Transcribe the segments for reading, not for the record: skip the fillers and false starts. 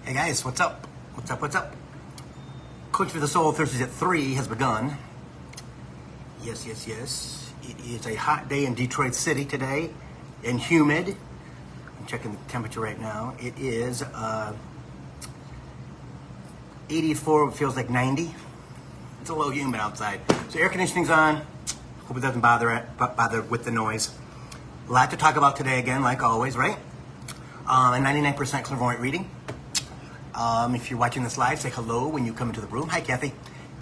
Hey guys, what's up? What's up? What's up? Coach for the Soul Thursdays at 3 has begun. Yes. It is a hot day in Detroit City today and humid. I'm checking the temperature right now. It is 84, it feels like 90. It's a little humid outside. So air conditioning's on. Hope it doesn't bother with the noise. A lot to talk about today again, like always, right? A 99% clairvoyant reading. If you're watching this live, say hello when you come into the room. Hi, Kathy.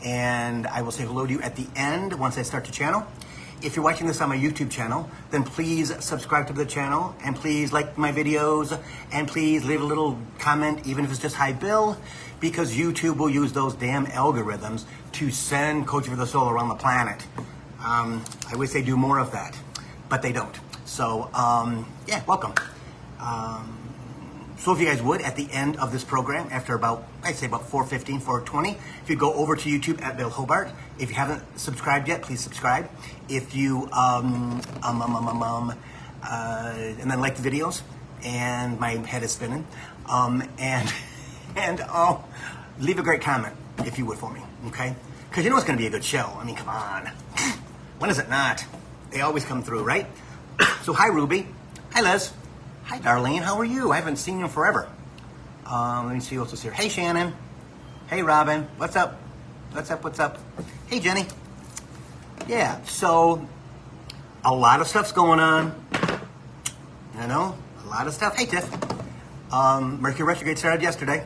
And I will say hello to you at the end once I start the channel. If you're watching this on my YouTube channel, then please subscribe to the channel and please like my videos and please leave a little comment, even if it's just hi, Bill, because YouTube will use those damn algorithms to send Coach for the Soul around the planet. I wish they do more of that, but they don't. So, yeah, welcome. So if you guys would, at the end of this program, after about, I'd say about 4:15, 4:20, if you go over to YouTube at Bill Hobart. If you haven't subscribed yet, please subscribe. If you, and then like the videos, and my head is spinning, and leave a great comment, if you would, for me, okay? Because you know it's going to be a good show. I mean, come on. When is it not? They always come through, right? So hi, Ruby. Hi, Liz. Hi, Darlene. How are you? I haven't seen you in forever. Let me see what's here. Hey, Shannon. Hey, Robin. What's up? What's up? Hey, Jenny. Yeah, so a lot of stuff's going on. You know, a lot of stuff. Hey, Tiff. Mercury Retrograde started yesterday.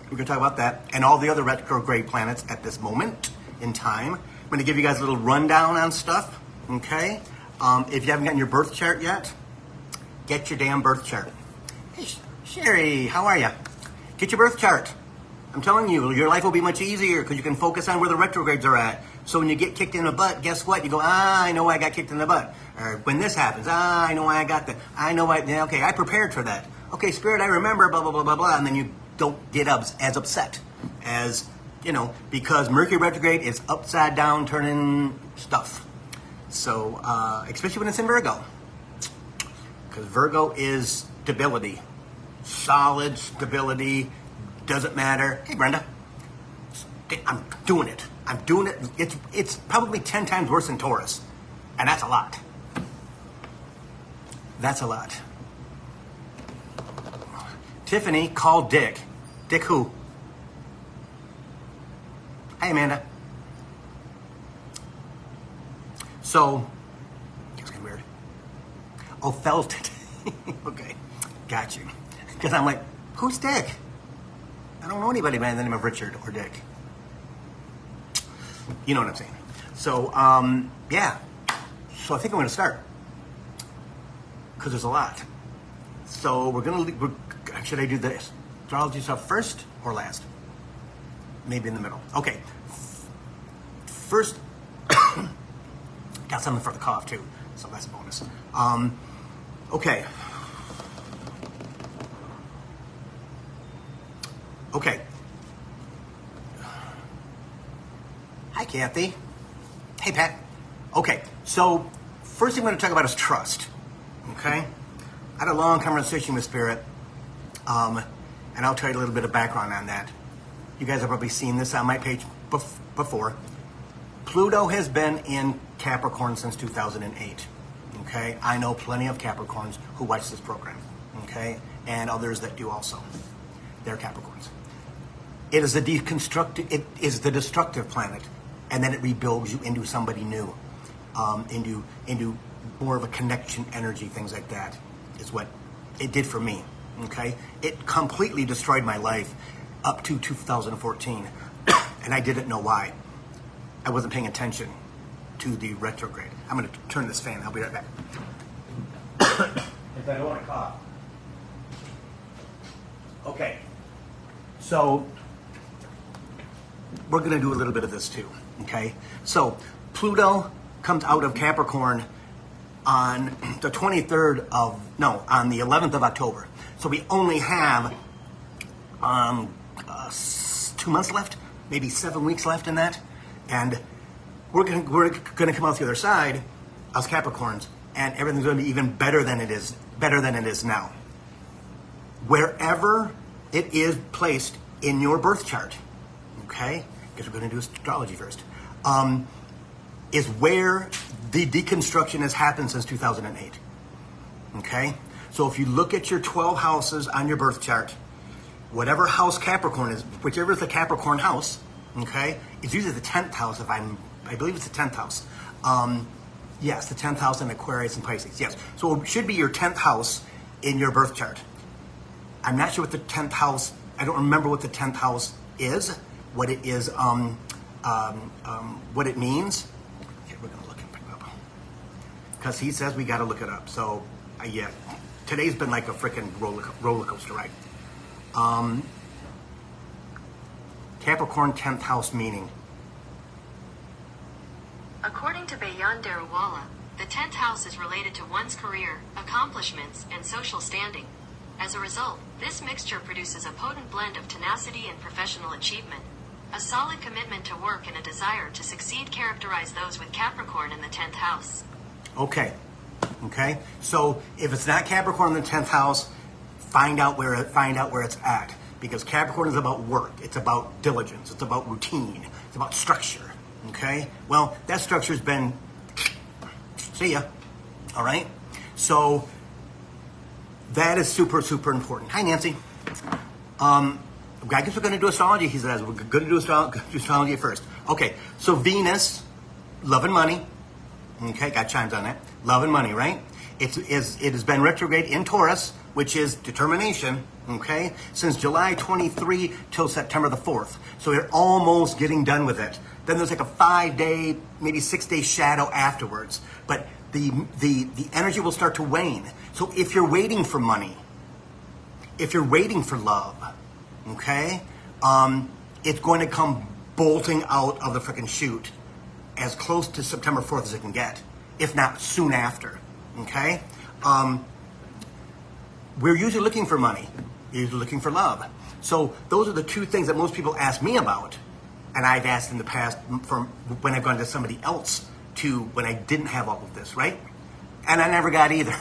We're going to talk about that and all the other retrograde planets at this moment in time. I'm going to give you guys a little rundown on stuff, okay? If you haven't gotten your birth chart yet, get your damn birth chart. Hey, Sherry, how are you? Get your birth chart. I'm telling you, your life will be much easier because you can focus on where the retrogrades are at. So when you get kicked in the butt, guess what? You go, I know why I got kicked in the butt. Or when this happens, I know why I got that. I know why, yeah, okay, I prepared for that. Okay, Spirit, I remember, blah, blah, blah, blah, blah. And then you don't get as upset as, you know, because Mercury Retrograde is upside down turning stuff. So, especially when it's in Virgo. Because Virgo is stability. Solid stability. Doesn't matter. Hey, Brenda. I'm doing it. It's probably 10 times worse than Taurus. And that's a lot. That's a lot. Tiffany called Dick. Dick who? Hi, Amanda. So, it's kind of weird. Oh, felt it. Okay, got you. Because I'm like, who's Dick? I don't know anybody by the name of Richard or Dick. You know what I'm saying. So, yeah. So I think I'm going to start. Because there's a lot. So should I do this? Astrology stuff first or last? Maybe in the middle. Okay. First, got something for the cough too, so that's a bonus. Okay. Hi, Kathy. Hey, Pat. Okay, so first thing I'm going to talk about is trust. Okay? I had a long conversation with Spirit, and I'll tell you a little bit of background on that. You guys have probably seen this on my page before. Pluto has been in Capricorn since 2008. Okay, I know plenty of Capricorns who watch this program. Okay, and others that do also. They're Capricorns. It is It is the destructive planet, and then it rebuilds you into somebody new, into more of a connection energy, things like that. Is what it did for me. Okay, it completely destroyed my life up to 2014, and I didn't know why. I wasn't paying attention to the retrograde. I'm going to turn this fan. I'll be right back. If I don't want to cough. Okay. So, we're going to do a little bit of this too. Okay? So, Pluto comes out of Capricorn on the 11th of October. So, we only have 2 months left, maybe 7 weeks left in that. And we're going to come out the other side as Capricorns, and everything's going to be even better than it is now. Wherever it is placed in your birth chart. Okay? Because we're going to do astrology first. Is where the deconstruction has happened since 2008. Okay? So if you look at your 12 houses on your birth chart, whatever house Capricorn is, whichever is the Capricorn house, okay, it's usually the 10th house I believe it's the 10th house. Yes, the 10th house in Aquarius and Pisces, yes. So it should be your 10th house in your birth chart. I'm not sure what the 10th house, I don't remember what the 10th house is, what it is, what it means. Okay, we're going to look it up. Because he says we got to look it up. So, yeah, today's been like a freaking roller coaster ride. Capricorn 10th house meaning. According to Bayan Darawala, the 10th house is related to one's career, accomplishments, and social standing. As a result, this mixture produces a potent blend of tenacity and professional achievement. A solid commitment to work and a desire to succeed characterize those with Capricorn in the 10th house. Okay. So if it's not Capricorn in the 10th house, find out where it's at. Because Capricorn is about work. It's about diligence. It's about routine. It's about structure. Okay? Well, that structure's been... See ya. All right? So that is super, super important. Hi, Nancy. I guess we're going to do astrology, he says. We're going to do astrology first. Okay, so Venus, love and money. Okay, got chimes on that. Love and money, right? It has been retrograde in Taurus, which is determination, okay, since July 23 till September the 4th. So you're almost getting done with it. Then there's like a 5-day, maybe 6-day shadow afterwards. But the energy will start to wane. So if you're waiting for money, if you're waiting for love, okay, it's going to come bolting out of the freaking chute as close to September 4th as it can get, if not soon after, okay? We're usually looking for money. We're usually looking for love. So those are the two things that most people ask me about, and I've asked in the past from when I've gone to somebody else to when I didn't have all of this, right? And I never got either.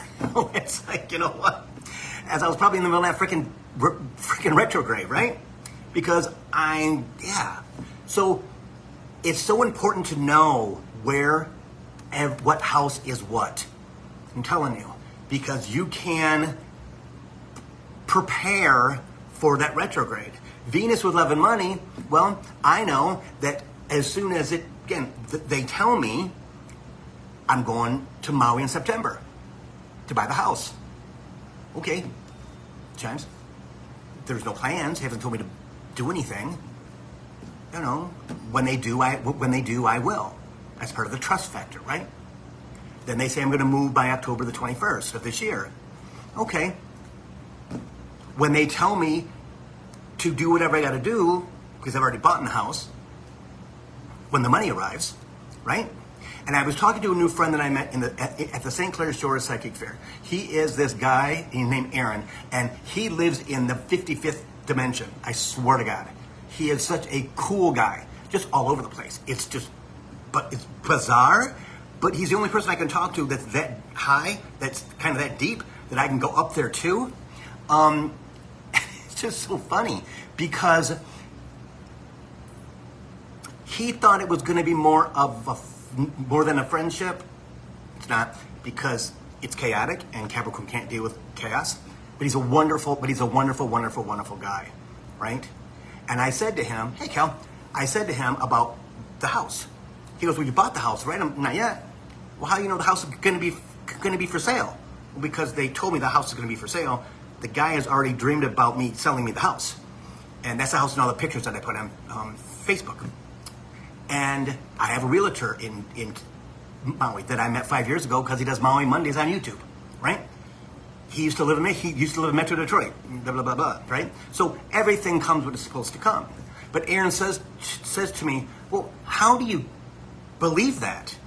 It's like, you know what? As I was probably in the middle of that freaking retrograde, right? Because So it's so important to know what house is what. I'm telling you. Because you can prepare for that retrograde. Venus with love and money, well, I know that as soon as they tell me I'm going to Maui in September to buy the house. Okay, James, there's no plans. They haven't told me to do anything. You know, when they do, I will. That's part of the trust factor, right? Then they say I'm going to move by October the 21st of this year. Okay. When they tell me to do whatever I got to do, because I've already bought in the house, when the money arrives, right? And I was talking to a new friend that I met at the St. Clair Shores Psychic Fair. He is this guy, he's named Aaron, and he lives in the 55th dimension. I swear to God. He is such a cool guy, just all over the place. It's bizarre, but he's the only person I can talk to that's that high, that's kind of that deep, that I can go up there too. It's just so funny because he thought it was going to be more than a friendship. It's not, because it's chaotic and Capricorn can't deal with chaos. But he's a wonderful, wonderful, wonderful guy, right? And I said to him, hey, Cal, I said to him about the house. He goes, well, you bought the house, right? I'm not yet. Well, how do you know the house is going to be for sale? Well, because they told me the house is going to be for sale. The guy has already dreamed about me selling me the house. And that's the house and all the pictures that I put on Facebook. And I have a realtor in Maui that I met 5 years ago because he does Maui Mondays on YouTube, right? He used to live in Metro Detroit, blah, blah, blah, blah, right? So everything comes when it's supposed to come. But Aaron says to me, well, how do you believe that?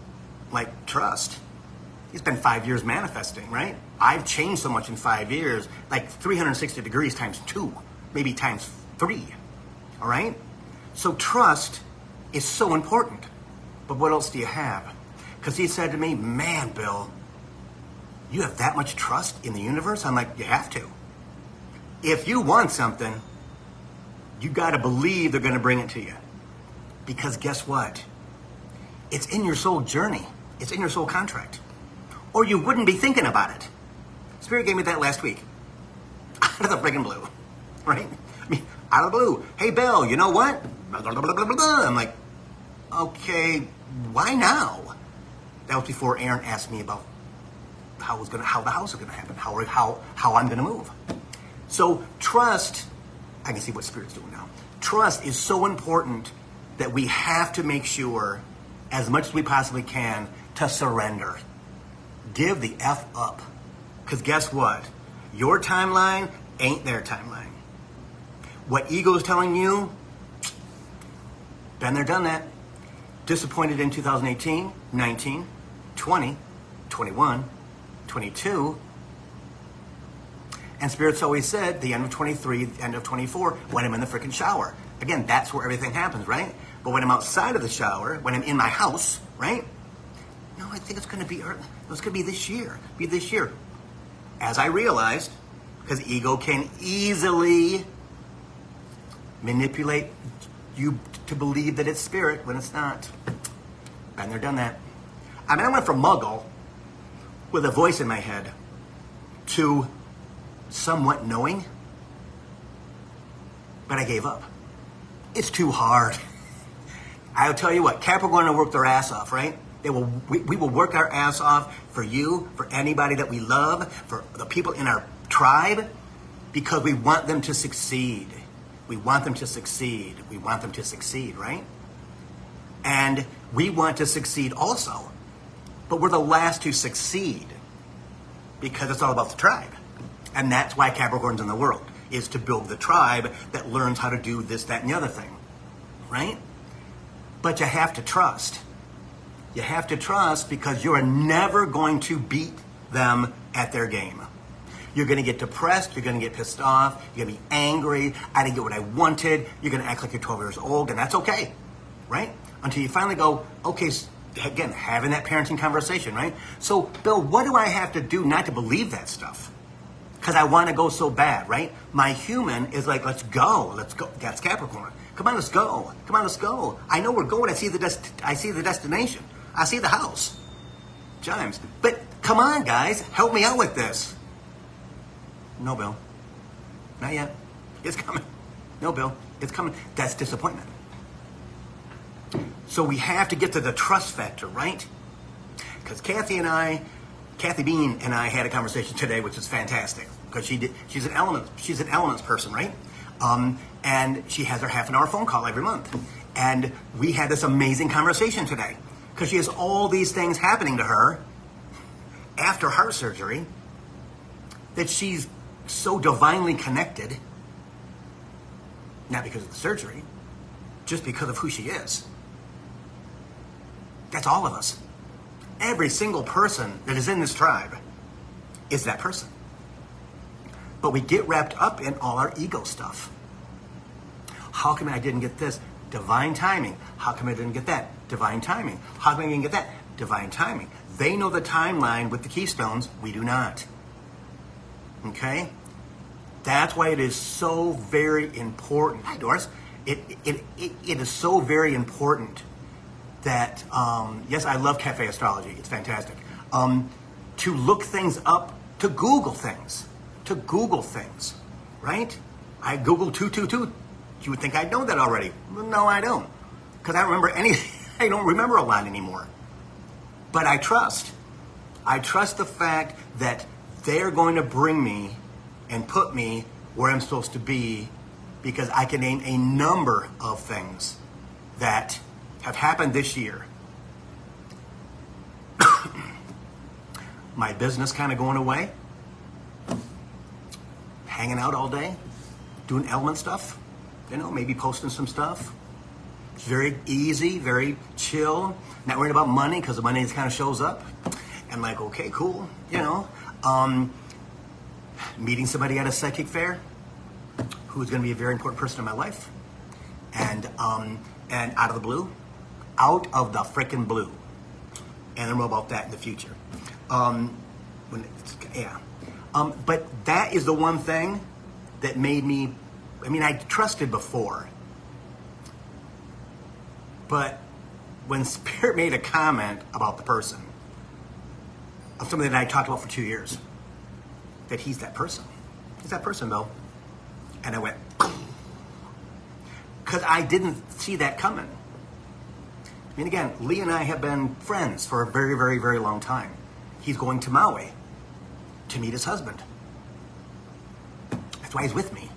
Like, trust. He's been 5 years manifesting, right? I've changed so much in 5 years, like 360 degrees times 2, maybe times 3, all right? So trust is so important. But what else do you have? Because he said to me, man, Bill, you have that much trust in the universe? I'm like, you have to. If you want something, You got to believe they're going to bring it to you. Because guess what? It's in your soul journey. It's in your soul contract. Or you wouldn't be thinking about it. Spirit gave me that last week. Out of the friggin' blue. Right? I mean, out of the blue. Hey, Bill, you know what? Blah, blah, blah, blah, blah, blah. I'm like, okay, why now? That was before Aaron asked me about how the house was going to happen, how I'm going to move. So trust, I can see what Spirit's doing now. Trust is so important that we have to make sure, as much as we possibly can, to surrender. Give the F up. Because guess what? Your timeline ain't their timeline. What ego is telling you, been there, done that. Disappointed in 2018, 19, 20, 21, 22. And Spirit's always said the end of 23, the end of 24, when I'm in the freaking shower. Again, that's where everything happens, right? But when I'm outside of the shower, when I'm in my house, right? No, I think it's going to be this year. Be this year. As I realized, because ego can easily manipulate you to believe that it's Spirit when it's not. Been there, done that. I mean, I went from muggle with a voice in my head to somewhat knowing, but I gave up. It's too hard. I'll tell you what, Capricorn will work their ass off, right? We will work our ass off for you, for anybody that we love, for the people in our tribe, because we want them to succeed. We want them to succeed. We want them to succeed, right? And we want to succeed also. But we're the last to succeed because it's all about the tribe. And that's why Capricorn's in the world, is to build the tribe that learns how to do this, that, and the other thing, right? But you have to trust. You have to trust because you're never going to beat them at their game. You're going to get depressed. You're going to get pissed off. You're going to be angry. I didn't get what I wanted. You're going to act like you're 12 years old, and that's okay, right? Until you finally go, okay, again, having that parenting conversation, right? So, Bill, what do I have to do not to believe that stuff? Because I want to go so bad, right? My human is like, let's go. Let's go. That's Capricorn. Come on, let's go. Come on, let's go. I know we're going. I see the destination. I see the house. Chimes. But come on, guys. Help me out with this. No, Bill. Not yet. It's coming. No, Bill. It's coming. That's disappointment. So we have to get to the trust factor, right? Because Kathy Bean and I had a conversation today, which is fantastic. Because she's an elements person, right? And she has her half-an-hour phone call every month. And we had this amazing conversation today. Because she has all these things happening to her after heart surgery that she's so divinely connected, not because of the surgery, just because of who she is. That's all of us. Every single person that is in this tribe is that person. But we get wrapped up in all our ego stuff. How come I didn't get this? Divine timing. How come I didn't get that? Divine timing. How come I didn't get that? Divine timing. They know the timeline with the keystones. We do not. Okay? That's why it is so very important. Hi, Doris. It is so very important that, yes, I love Cafe Astrology. It's fantastic. To look things up, to Google things. Right? I Googled 222. You would think I know that already. No, I don't. Because I don't remember a lot anymore. But I trust. I trust the fact that they're going to bring me and put me where I'm supposed to be, because I can name a number of things that have happened this year. My business kind of going away. Hanging out all day. Doing element stuff. Maybe posting some stuff. It's very easy, very chill. Not worried about money because the money kind of shows up. And like, okay, cool. Meeting somebody at a psychic fair who's going to be a very important person in my life. And out of the blue. Out of the frickin' blue. And I'll know about that in the future. But that is the one thing that made me I mean, I trusted before. But when Spirit made a comment about the person, of something that I talked about for 2 years, that he's that person. He's that person, Bill. And I went, because I didn't see that coming. I mean, again, Lee and I have been friends for a very, very, very long time. He's going to Maui to meet his husband. That's why he's with me.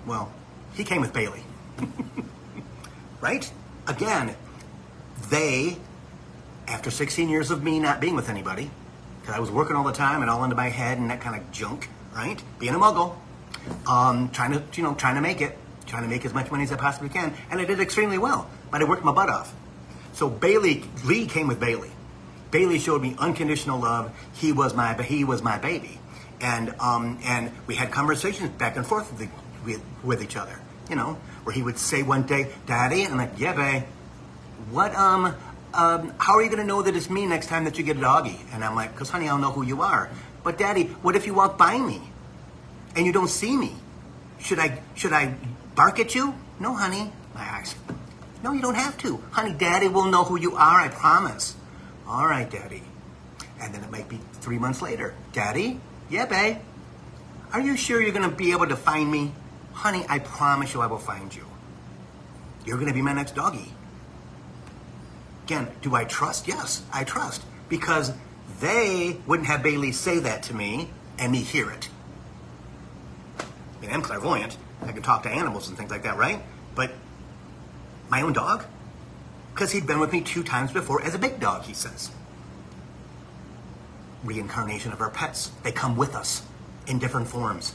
Well, he came with Bailey. Right? Again, they, after 16 years of me not being with anybody, because I was working all the time and all into my head and that kind of junk, right? Being a muggle, trying to make it, trying to make as much money as I possibly can, and I did extremely well, but I worked my butt off. So Lee came with Bailey. Bailey showed me unconditional love. He was my baby, and we had conversations back and forth with each other, you know, where he would say one day, "Daddy," and I'm like, "Yeah, babe. What how are you gonna know that it's me next time that you get a doggy?" And I'm like, "'Cause honey, I'll know who you are." "But Daddy, what if you walk by me and you don't see me? Should I bark at you?" "No, honey." My eyes. "No, you don't have to. Honey, Daddy will know who you are, I promise." "All right, Daddy." And then it might be 3 months later. "Daddy?" "Yeah, babe." "Are you sure you're going to be able to find me?" "Honey, I promise you I will find you. You're going to be my next doggy." Again, do I trust? Yes, I trust. Because they wouldn't have Bailey say that to me and me hear it. I mean, I'm clairvoyant. I can talk to animals and things like that, right? But my own dog? Because he'd been with me 2 times before as a big dog, he says. Reincarnation of our pets. They come with us in different forms.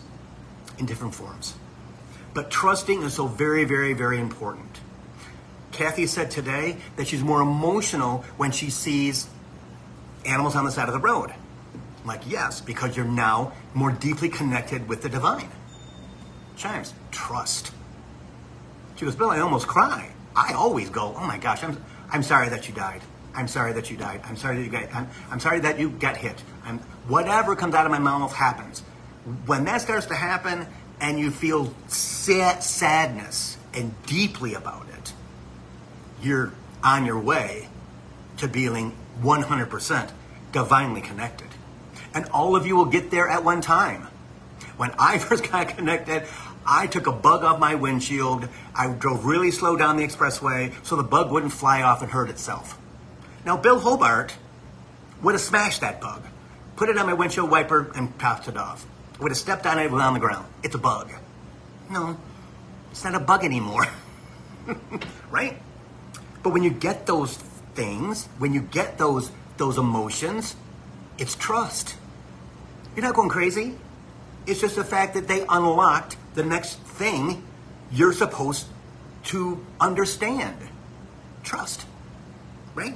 But trusting is so very, very, very important. Kathy said today that she's more emotional when she sees animals on the side of the road. I'm like, yes, because you're now more deeply connected with the divine. Chimes, trust. She goes, "Bill, I almost cry." I always go, "Oh my gosh, I'm sorry that you died. I'm sorry that you died. I'm sorry that you got hit." Whatever comes out of my mouth happens. When that starts to happen and you feel sadness and deeply about it, you're on your way to being 100% divinely connected. And all of you will get there at one time. When I first got connected, I took a bug off my windshield. I drove really slow down the expressway so the bug wouldn't fly off and hurt itself. Now, Bill Hobart would have smashed that bug, put it on my windshield wiper, and tossed it off. Would have stepped on it on the ground. It's a bug. No, it's not a bug anymore. Right? But when you get those things, when you get those emotions, it's trust. You're not going crazy. It's just the fact that they unlocked the next thing you're supposed to understand. Trust. Right?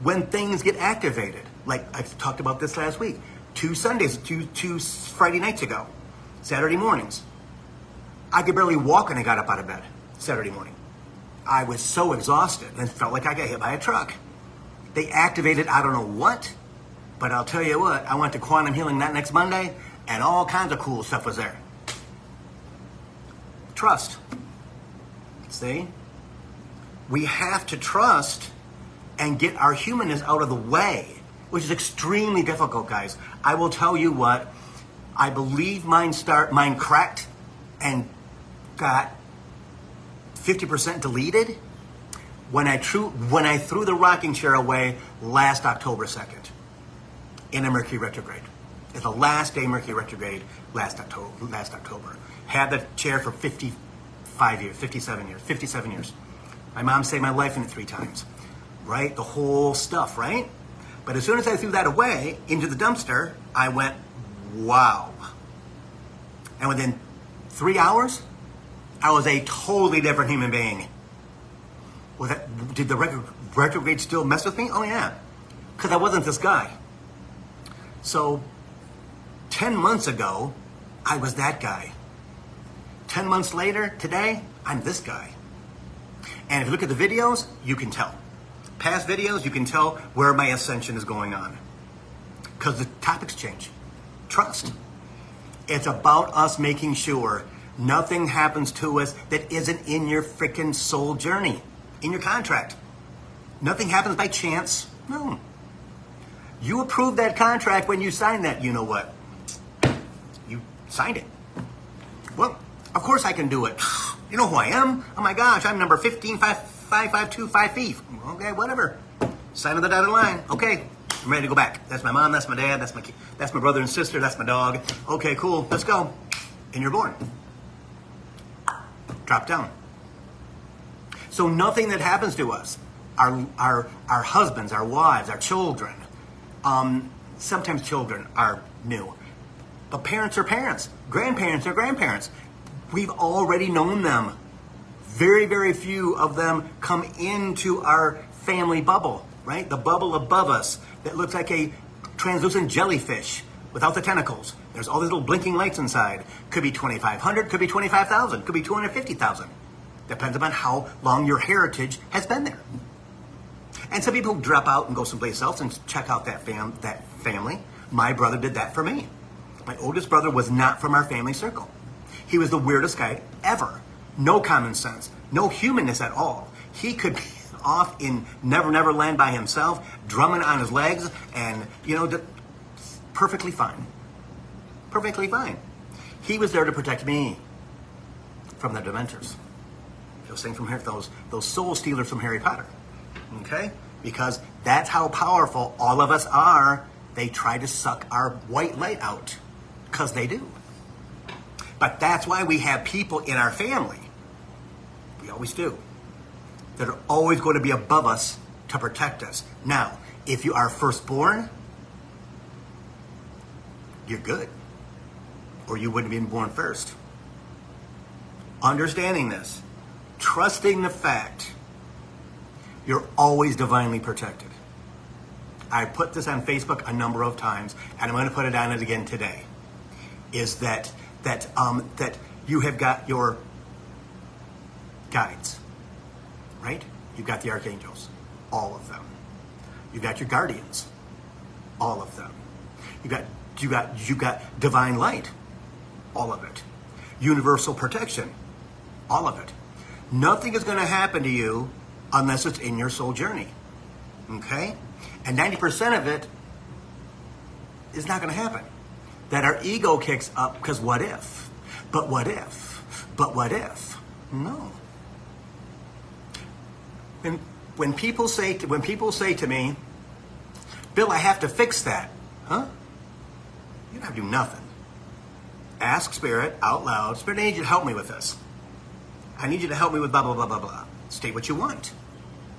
When things get activated, like I talked about this last week, 2 Friday nights ago, Saturday mornings, I could barely walk when I got up out of bed Saturday morning. I was so exhausted and felt like I got hit by a truck. They activated I don't know what, but I'll tell you what, I went to Quantum Healing that next Monday, and all kinds of cool stuff was there. Trust. See? We have to trust and get our humanness out of the way, which is extremely difficult, guys. I will tell you what, I believe mine cracked and got 50% deleted when I threw the rocking chair away last October 2nd in a Mercury Retrograde. It's the last day Mercury Retrograde last October. Had the chair for 57 years. My mom saved my life in it 3 times. Right? The whole stuff, right? But as soon as I threw that away into the dumpster, I went, wow. And within 3 hours, I was a totally different human being. Did the retrograde still mess with me? Oh yeah, because I wasn't this guy. So 10 months ago, I was that guy. 10 months later, today, I'm this guy. And if you look at the videos, you can tell. Past videos, you can tell where my ascension is going on. Because the topics change. Trust. It's about us making sure nothing happens to us that isn't in your freaking soul journey, in your contract. Nothing happens by chance. No. You approved that contract when you signed that. You know what? You signed it. Well, of course I can do it. You know who I am? Oh my gosh, I'm number 15, 552, 5 feet. Okay, whatever. Sign on the dotted line. Okay, I'm ready to go back. That's my mom, that's my dad, that's my brother and sister, that's my dog. Okay, cool, let's go. And you're born. Drop down. So nothing that happens to us, our husbands, our wives, our children, sometimes children are new, but parents are parents, grandparents are grandparents. We've already known them. Very, very few of them come into our family bubble, right? The bubble above us that looks like a translucent jellyfish without the tentacles. There's all these little blinking lights inside. Could be 2,500, could be 25,000, could be 250,000. Depends upon how long your heritage has been there. And some people drop out and go someplace else and check out that family. My brother did that for me. My oldest brother was not from our family circle. He was the weirdest guy ever. No common sense, no humanness at all. He could be off in Never Land by himself, drumming on his legs, and, perfectly fine. Perfectly fine. He was there to protect me from the Dementors. Those things from here, those soul stealers from Harry Potter. Okay? Because that's how powerful all of us are. They try to suck our white light out. Because they do. But that's why we have people in our family, we always do, that are always going to be above us to protect us. Now, if you are firstborn, you're good. Or you wouldn't have been born first. Understanding this, trusting the fact you're always divinely protected. I put this on Facebook a number of times, and I'm going to put it on it again today, is that you have got your guides, right? You've got the archangels, all of them. You've got your guardians, all of them. You got divine light, all of it. Universal protection, all of it. Nothing is going to happen to you unless it's in your soul journey, okay? And 90% of it is not going to happen. That our ego kicks up because what if? But what if? But what if? No. When people say to me, Bill, I have to fix that. Huh? You don't have to do nothing. Ask Spirit out loud, Spirit, I need you to help me with this. I need you to help me with blah, blah, blah, blah, blah. State what you want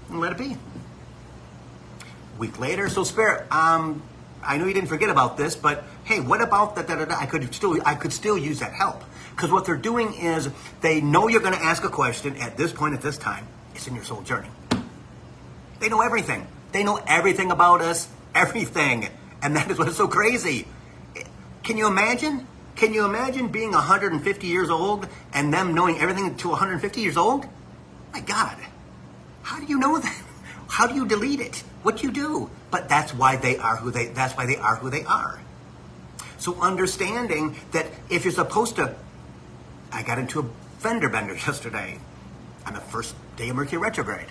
and let it be. A week later, so Spirit, I know you didn't forget about this, but hey, what about that? I could still use that help. Because what they're doing is they know you're going to ask a question at this point, at this time. It's in your soul journey. They know everything. They know everything about us, everything. And that is what is so crazy. Can you imagine? Can you imagine being 150 years old and them knowing everything to 150 years old? My God, how do you know that? How do you delete it? What you do? But that's why they are who they are. So understanding that if you're supposed to, I got into a fender bender yesterday on the first day of Mercury Retrograde,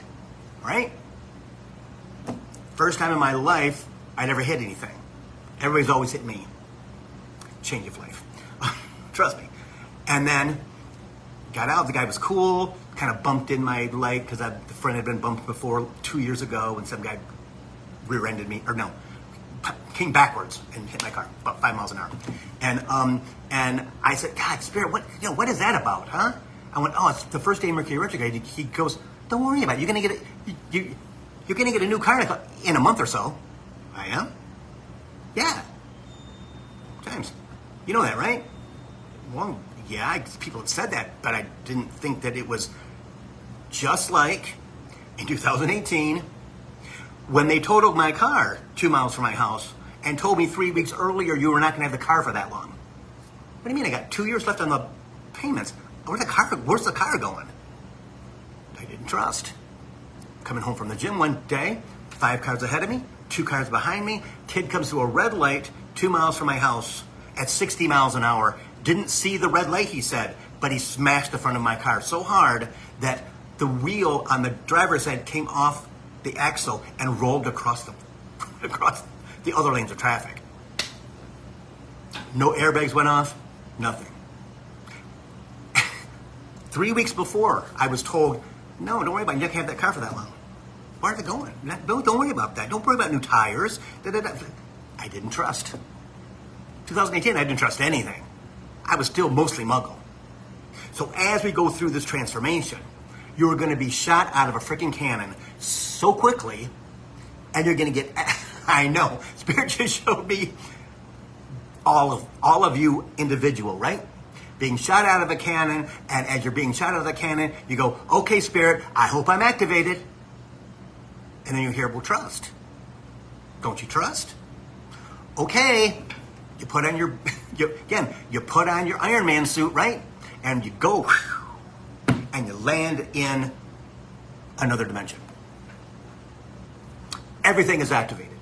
right? First time in my life I never hit anything. Everybody's always hit me. Change of life. Trust me. And then got out. The guy was cool. Kind of bumped in my leg because the friend had been bumped before 2 years ago, and some guy rear-ended me, or no, came backwards and hit my car about 5 miles an hour. And I said, God, Spirit, what is that about, huh? I went, oh, it's the first day of Mercury Retrograde. He goes, don't worry about it. You're gonna get a new car in a month or so. I am? Yeah. James, you know that, right? Well, yeah, people had said that, but I didn't think that it was just like in 2018 when they totaled my car 2 miles from my house and told me 3 weeks earlier you were not going to have the car for that long. What do you mean? I got 2 years left on the payments. Where's the car going? I didn't trust. Coming home from the gym one day, 5 cars ahead of me, 2 cars behind me. Kid comes to a red light 2 miles from my house at 60 miles an hour, didn't see the red light, he said, but he smashed the front of my car so hard that the wheel on the driver's side came off the axle and rolled across the other lanes of traffic. No airbags went off, nothing. 3 weeks before, I was told, no, don't worry about it. You can't have that car for that long. Where are they going? Don't worry about that. Don't worry about new tires. I didn't trust. 2018, I didn't trust anything. I was still mostly muggle. So as we go through this transformation, you're going to be shot out of a freaking cannon so quickly, and you're going to get, I know, Spirit just showed me all of you individual, right? Being shot out of a cannon, and as you're being shot out of the cannon, you go, okay, Spirit, I hope I'm activated. And then you hear, well, trust. Don't you trust? Okay. You put on your, you put on your Iron Man suit, right? And you go, and you land in another dimension. Everything is activated.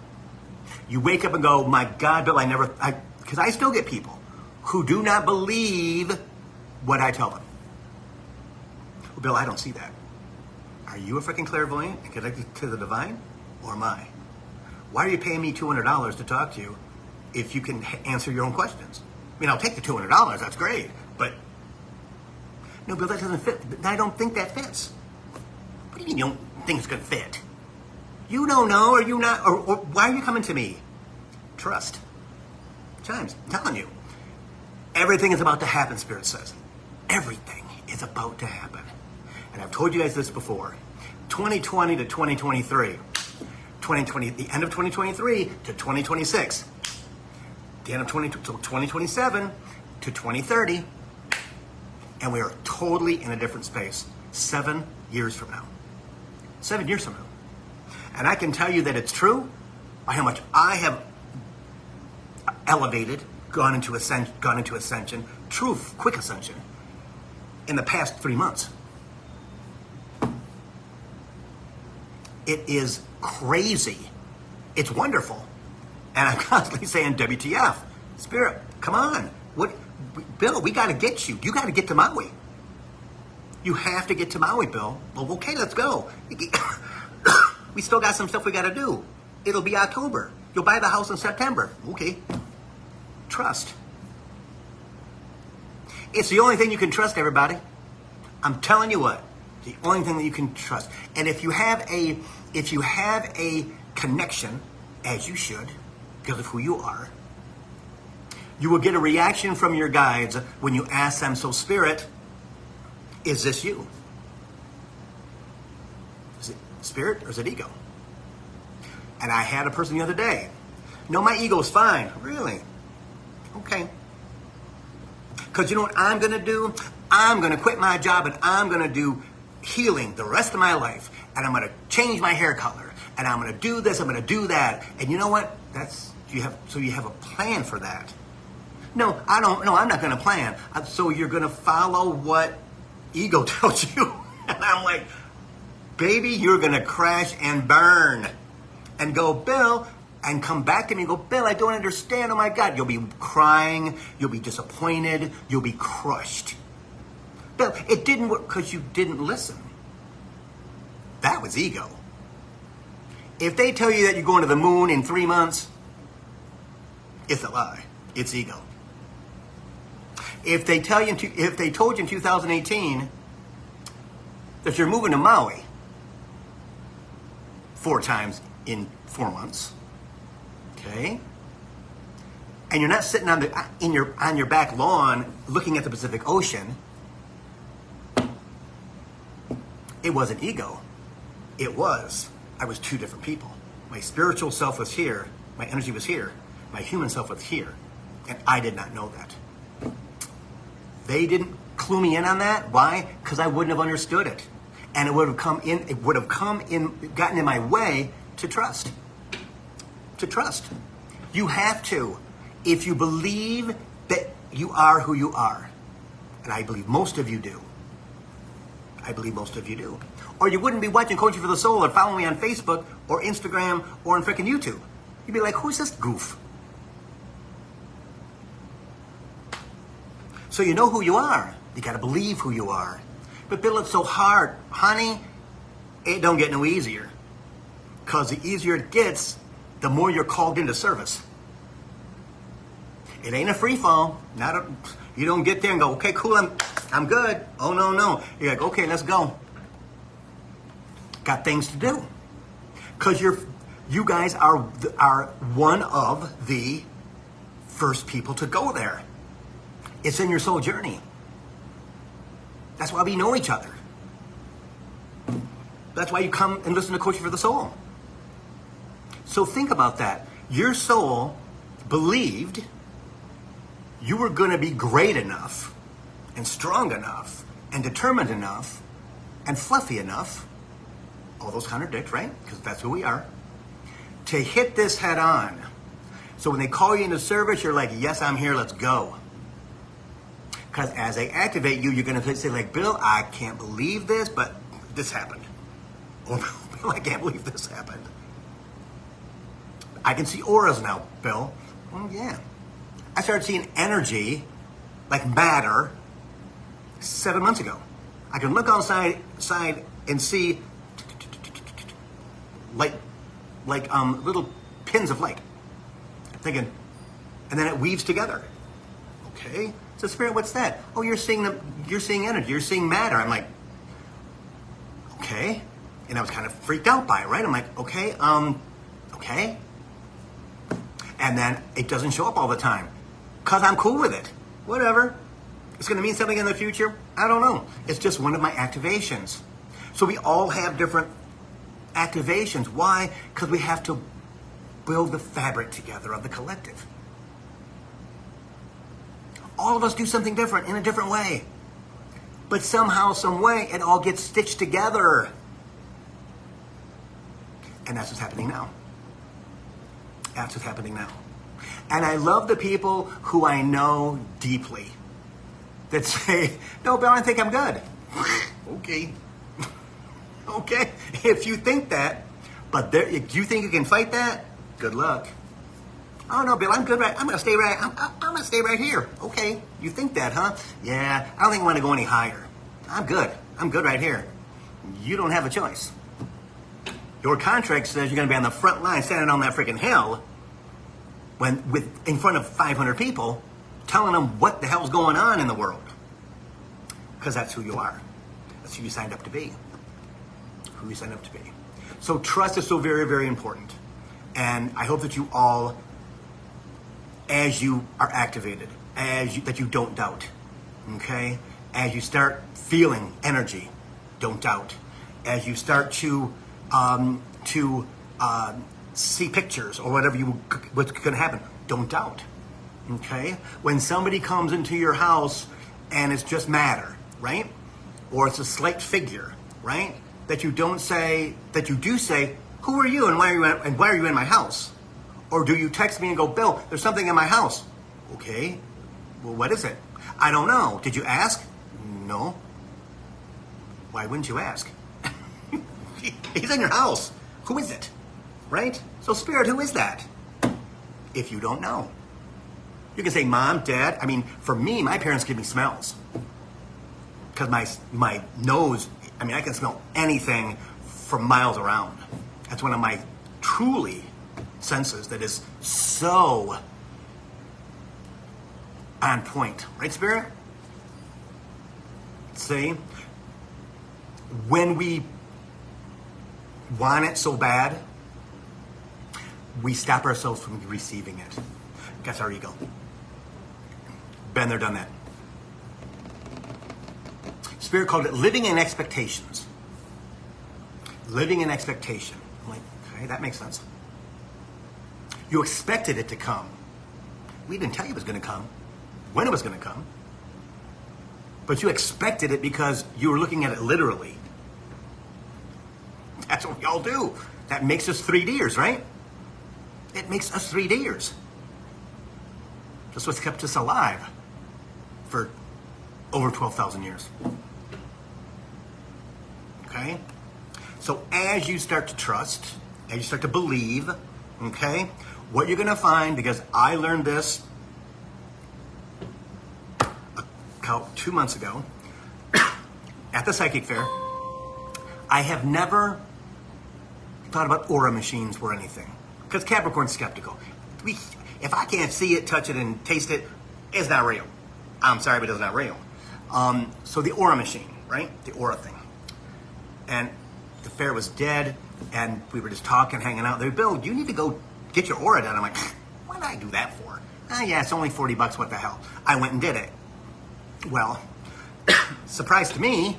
You wake up and go, my God, Bill, because I still get people who do not believe what I tell them. Well, Bill, I don't see that. Are you a freaking clairvoyant and connected to the divine? Or am I? Why are you paying me $200 to talk to you if you can answer your own questions? I mean, I'll take the $200, that's great, but no, Bill, that doesn't fit. I don't think that fits. What do you mean you don't think it's going to fit? You don't know, or you not, or why are you coming to me? Trust. Chimes, I'm telling you. Everything is about to happen, Spirit says. Everything is about to happen. And I've told you guys this before. 2020 to 2023. 2020, the end of 2023 to 2026. The end of 2027 to 2030. And we are totally in a different space 7 years from now. 7 years from now. And I can tell you that it's true by how much I have elevated, gone into ascension, true quick ascension, in the past 3 months. It is crazy. It's wonderful. And I'm constantly saying, WTF, Spirit, come on. Bill, we got to get you. You got to get to Maui. You have to get to Maui, Bill. Well, okay, let's go. We still got some stuff we got to do. It'll be October. You'll buy the house in September. Okay. Trust. It's the only thing you can trust, everybody. I'm telling you what. The only thing that you can trust. And if you have a connection, as you should, because of who you are, you will get a reaction from your guides when you ask them, so Spirit, is this you? Is it Spirit or is it ego? And I had a person the other day. No, my ego's fine. Really? Okay. Because you know what I'm going to do? I'm going to quit my job and I'm going to do healing the rest of my life. And I'm going to change my hair color. And I'm going to do this, I'm going to do that. And you know what? You have a plan for that. No, I don't. No, I'm not going to plan. So you're going to follow what ego tells you. And I'm like, baby, you're going to crash and burn. And go, Bill, and come back to me and go, Bill, I don't understand. Oh my God. You'll be crying. You'll be disappointed. You'll be crushed. Bill, it didn't work because you didn't listen. That was ego. If they tell you that you're going to the moon in 3 months, it's a lie. It's ego. If they told you in 2018 that you're moving to Maui 4 times in 4 months, okay, and you're not sitting on your back lawn looking at the Pacific Ocean, it wasn't ego. It was. I was 2 different people. My spiritual self was here. My energy was here. My human self was here. And I did not know that. They didn't clue me in on that. Why? Because I wouldn't have understood it. And it would have gotten in my way to trust. To trust. You have to. If you believe that you are who you are. And I believe most of you do. I believe most of you do. Or you wouldn't be watching Coaching for the Soul or following me on Facebook or Instagram or on freaking YouTube. You'd be like, who's this goof? So you know who you are. You got to believe who you are. But Bill, it's so hard. Honey, it don't get no easier. Because the easier it gets, the more you're called into service. It ain't a free fall. You don't get there and go, okay, cool, I'm good. Oh, no. You're like, okay, let's go. Got things to do. Because you guys are one of the first people to go there. It's in your soul journey. That's why we know each other. That's why you come and listen to Coaching for the Soul. So think about that. Your soul believed you were going to be great enough and strong enough and determined enough and fluffy enough, all those contradict, right? Because that's who we are, to hit this head on. So when they call you into service, you're like, yes, I'm here, let's go. Because as they activate you, you're going to say like, Bill, I can't believe this, but this happened. Or, Bill, I can't believe this happened. I can see auras now, Bill. Well, yeah. I started seeing energy, like matter, 7 months ago. I can look outside and see light, like little pins of light. I'm thinking, and then it weaves together. Okay. So Spirit, what's that? Oh, you're seeing energy, you're seeing matter. I'm like, okay. And I was kind of freaked out by it, right? I'm like, okay. And then it doesn't show up all the time. Because I'm cool with it. Whatever. It's going to mean something in the future? I don't know. It's just one of my activations. So we all have different activations. Why? Because we have to build the fabric together of the collective. All of us do something different in a different way. But somehow, some way, it all gets stitched together. And that's what's happening now. That's what's happening now. And I love the people who I know deeply that say, no, Bill, I think I'm good. Okay. Okay. If you think that, but if you think you can fight that, good luck. Oh no, Bill, I'm good. I'm gonna stay right. I'm gonna stay right here. Okay, you think that, huh? Yeah, I don't think I want to go any higher. I'm good. I'm good right here. You don't have a choice. Your contract says you're gonna be on the front line, standing on that freaking hill, in front of 500 people, telling them what the hell's going on in the world. Because that's who you are. That's who you signed up to be. Who you signed up to be. So trust is so very, very important. And I hope that you all, as you are activated, that you don't doubt, okay? As you start feeling energy, don't doubt. As you start to see pictures or what's going to happen, don't doubt, okay? When somebody comes into your house and it's just matter, right? Or it's a slight figure, right? That you do say, who are you and why are you in my house? Or do you text me and go, Bill, there's something in my house. Okay, well, what is it? I don't know. Did you ask? No. Why wouldn't you ask? He's in your house. Who is it? Right? So Spirit, who is that? If you don't know. You can say Mom, Dad. I mean, for me, my parents give me smells. Because my nose, I can smell anything from miles around. That's one of my truly senses that is so on point. Right, Spirit? See? When we want it so bad, we stop ourselves from receiving it. That's our ego. Been there, done that. Spirit called it living in expectations. Living in expectation. I'm like, okay, that makes sense. You expected it to come. We didn't tell you it was going to come, when it was going to come. But you expected it because you were looking at it literally. That's what we all do. That makes us 3Ders, right? It makes us 3Ders. That's what's kept us alive for over 12,000 years. Okay? So as you start to trust, as you start to believe, okay, what you're going to find, because I learned this help 2 months ago at the psychic fair. I have never thought about aura machines or anything, because Capricorn's skeptical. If I can't see it, touch it, and taste it, it's not real. I'm sorry, but it's not real. So the aura machine, right? The aura thing. And the fair was dead, and we were just talking, hanging out. They're like, Bill, you need to go get your aura done. I'm like, what did I do that for? Yeah, it's only $40, what the hell? I went and did it. Well, surprise to me,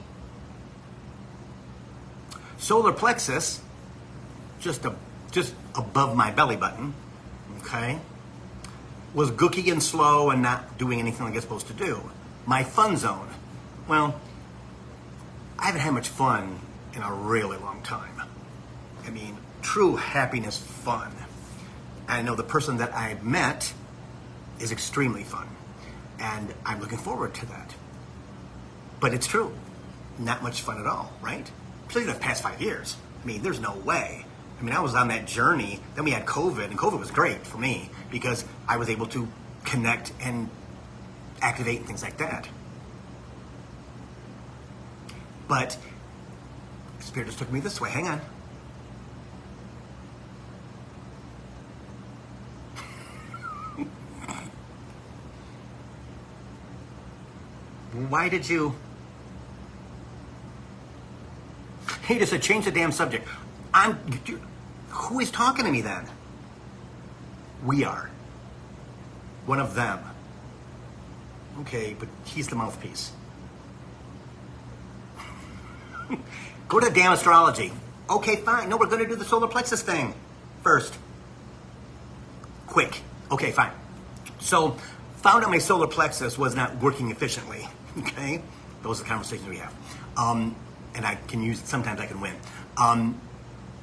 solar plexus, just above my belly button, okay, was gooky and slow and not doing anything like it's supposed to do. My fun zone, well, I haven't had much fun in a really long time. I mean, true happiness fun. I know the person that I met is extremely fun, and I'm looking forward to that. But it's true, not much fun at all, right? Particularly the past 5 years. I mean, there's no way. I mean, I was on that journey, then we had COVID, and COVID was great for me because I was able to connect and activate and things like that. But Spirit just took me this way. Hang on. Why did you... He just said, change the damn subject. Who is talking to me then? We are. One of them. Okay, but he's the mouthpiece. Go to damn astrology. Okay, fine. No, we're going to do the solar plexus thing first. Quick. Okay, fine. So, found out my solar plexus was not working efficiently. Okay? Those are the conversations we have. And I can use it. Sometimes I can win.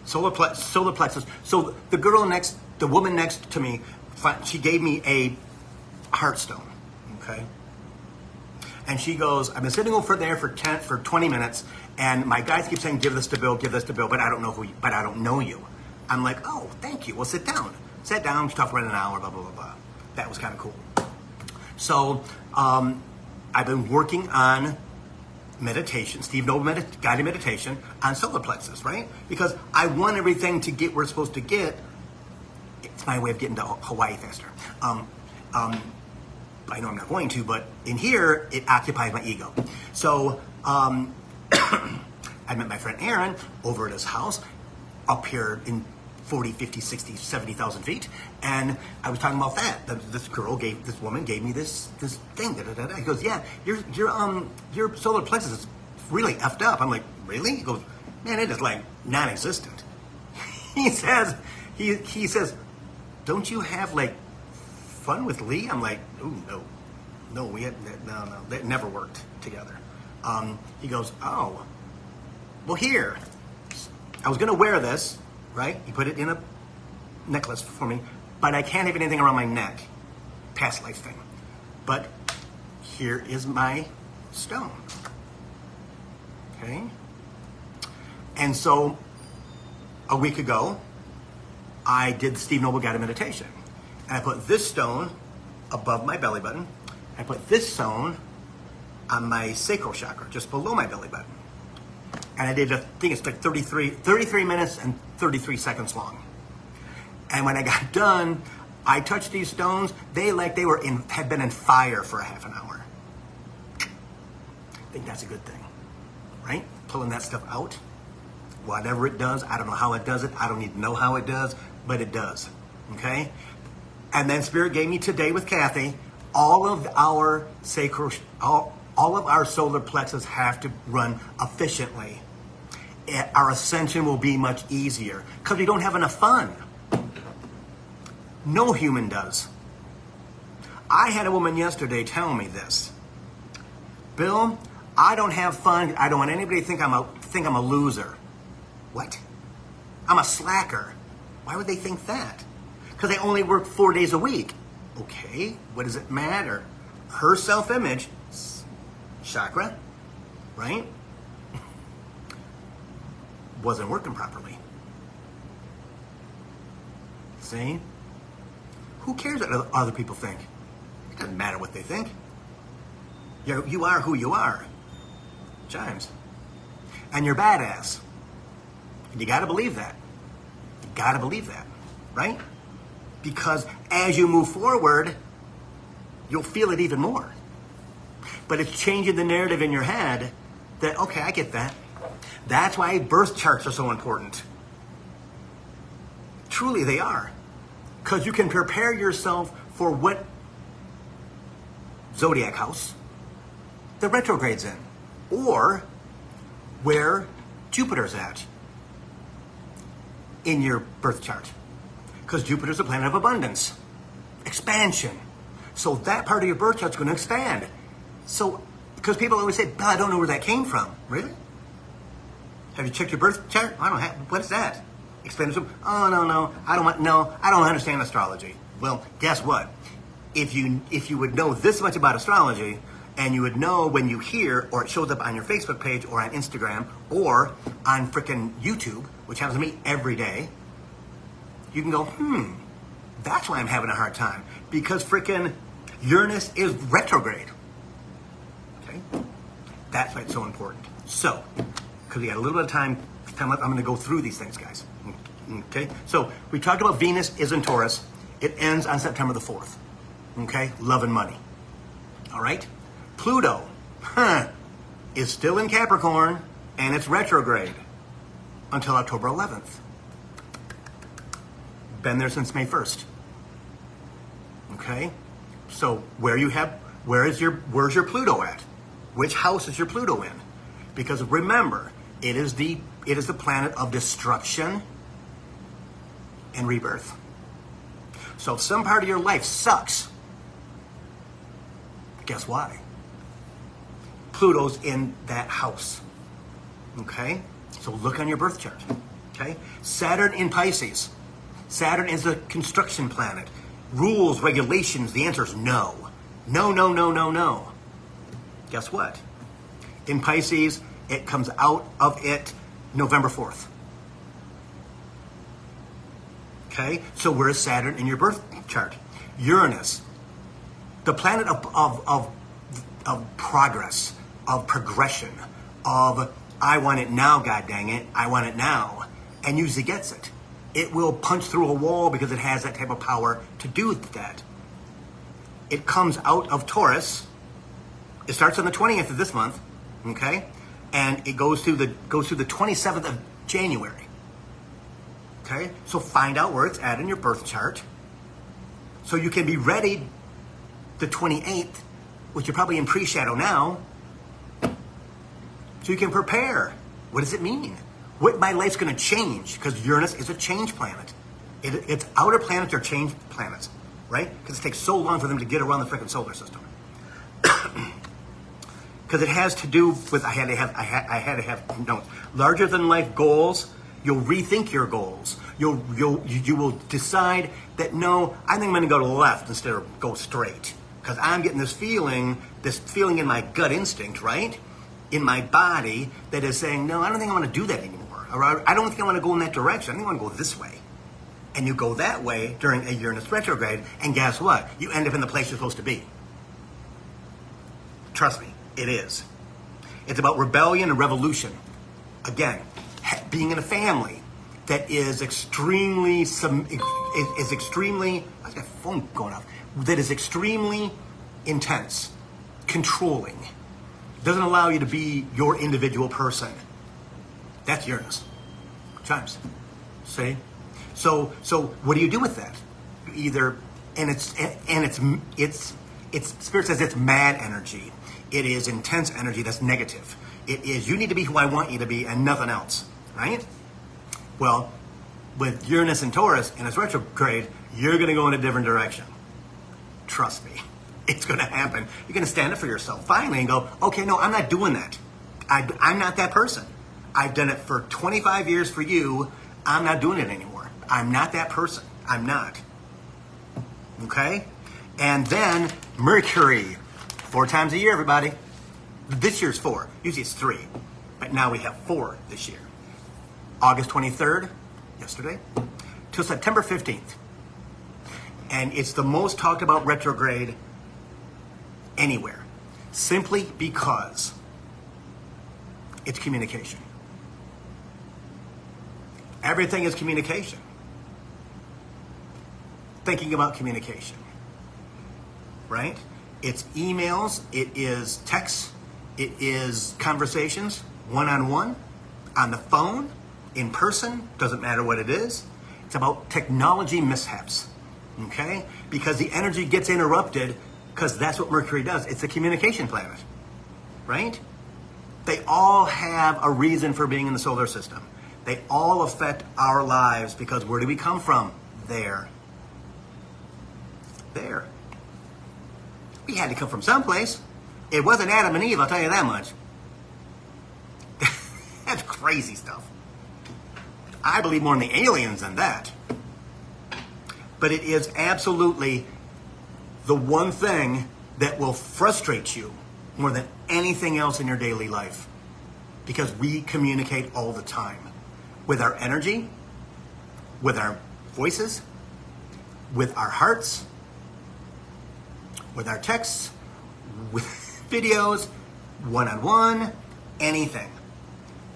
Solar plexus. So the woman next to me, she gave me a Hearthstone. Okay? And she goes, I've been sitting over there for 20 minutes, and my guys keep saying, give this to Bill, but I don't know you. I'm like, oh, thank you. Well, sit down. Sat down, she talked for an hour, blah, blah, blah, blah. That was kind of cool. So, I've been working on meditation, Steve Noble guided meditation on solar plexus, right? Because I want everything to get where it's supposed to get. It's my way of getting to Hawaii faster. I know I'm not going to, but in here, it occupies my ego. So, I met my friend Aaron over at his house up here in 40, 50, 60, 70,000 feet. And I was talking about that. This woman gave me this thing. He goes, yeah, your solar plexus is really effed up. I'm like, really? He goes, man, it is like non-existent. He says, don't you have like fun with Lee? I'm like, oh, no, that never worked together. He goes, oh, well here, I was gonna wear this, right? He put it in a necklace for me, but I can't have anything around my neck, past life thing. But here is my stone, okay? And so a week ago, I did the Steve Noble guided meditation. And I put this stone above my belly button. I put this stone on my sacral chakra, just below my belly button. And I did, I think it's like 33 minutes and 33 seconds long. And when I got done, I touched these stones. They had been in fire for a half an hour. I think that's a good thing, right? Pulling that stuff out. Whatever it does, I don't know how it does it. I don't need to know how it does, but it does, okay? And then Spirit gave me today with Kathy, all of our solar plexus have to run efficiently. Our ascension will be much easier because we don't have enough fun. No human does. I had a woman yesterday tell me this. Bill, I don't have fun. I don't want anybody to think I'm a loser. What? I'm a slacker. Why would they think that? Because they only work 4 days a week. Okay, what does it matter? Her self-image, chakra, right? Wasn't working properly. See? Who cares what other people think? It doesn't matter what they think. You are who you are. Chimes. And you're badass. And you got to believe that. You got to believe that, right? Because as you move forward, you'll feel it even more. But it's changing the narrative in your head that, okay, I get that. That's why birth charts are so important. Truly, they are. Because you can prepare yourself for what zodiac house the retrograde's in, or where Jupiter's at in your birth chart. Because Jupiter's a planet of abundance, expansion. So that part of your birth chart's going to expand. So, because people always say, "Bill, I don't know where that came from." Really? Have you checked your birth chart? I don't have. What is that? Explain it to them. Oh, no. I don't understand astrology. Well, guess what? If you would know this much about astrology, and you would know when you hear, or it shows up on your Facebook page, or on Instagram, or on frickin' YouTube, which happens to me every day, you can go, that's why I'm having a hard time. Because frickin' Uranus is retrograde. Okay? That's why it's so important. So, because we got a little bit of time left, I'm going to go through these things, guys. Okay? So, we talked about Venus is in Taurus. It ends on September the 4th. Okay? Love and money. All right? Pluto, is still in Capricorn, and it's retrograde until October 11th. Been there since May 1st. Okay? So where's your Pluto at? Which house is your Pluto in? Because remember, it is the planet of destruction and rebirth. So if some part of your life sucks, guess why? Pluto's in that house. Okay? So look on your birth chart. Okay? Saturn in Pisces. Saturn is a construction planet. Rules, regulations, the answer is no. No. Guess what? In Pisces, it comes out of it November 4th. Okay? So where is Saturn in your birth chart? Uranus, the planet of progress, of progression, of I want it now, god dang it, I want it now, and usually gets it. It will punch through a wall because it has that type of power to do that. It comes out of Taurus. It starts on the 20th of this month, okay, and it goes through the 27th of January. Okay, so find out where it's at in your birth chart, so you can be ready the 28th, which you're probably in pre-shadow now, so you can prepare. What does it mean? What my life's going to change? Because Uranus is a change planet. Its outer planets are change planets, right? Because it takes so long for them to get around the freaking solar system. Because it has to do with I had to have notes. Larger than life goals. You'll rethink your goals. You will decide that no, I think I'm going to go to the left instead of go straight. Because I'm getting this feeling in my gut instinct, right? In my body that is saying, no, I don't think I want to do that anymore. Or I don't think I want to go in that direction. I think I want to go this way. And you go that way during a Uranus retrograde, and guess what? You end up in the place you're supposed to be. Trust me, it is. It's about rebellion and revolution. Again, being in a family that is extremely, I've got a phone going off, that is extremely intense, controlling, doesn't allow you to be your individual person. That's Uranus. Chimes. See? So what do you do with that? Either, it's Spirit says it's mad energy. It is intense energy that's negative. It is, you need to be who I want you to be and nothing else, right? Well, with Uranus and Taurus and its retrograde, you're going to go in a different direction. Trust me. It's going to happen. You're going to stand up for yourself finally and go, okay, no, I'm not doing that. I'm not that person. I've done it for 25 years for you. I'm not doing it anymore. I'm not that person. I'm not. Okay? And then Mercury. 4 times a year, everybody. This year's 4. Usually it's 3. But now we have 4 this year. August 23rd, yesterday, till September 15th. And it's the most talked about retrograde anywhere. simply because it's communication. Everything is communication. Thinking about communication, right? It's emails, it is texts, it is conversations, one-on-one, on the phone, in person, doesn't matter what it is. It's about technology mishaps, okay? Because the energy gets interrupted, because that's what Mercury does. It's a communication planet, right? They all have a reason for being in the solar system. They all affect our lives, because where do we come from? There. We had to come from someplace. It wasn't Adam and Eve, I'll tell you that much. That's crazy stuff. I believe more in the aliens than that. But it is absolutely the one thing that will frustrate you more than anything else in your daily life. Because we communicate all the time. With our energy, with our voices, with our hearts, with our texts, with videos, one-on-one, anything.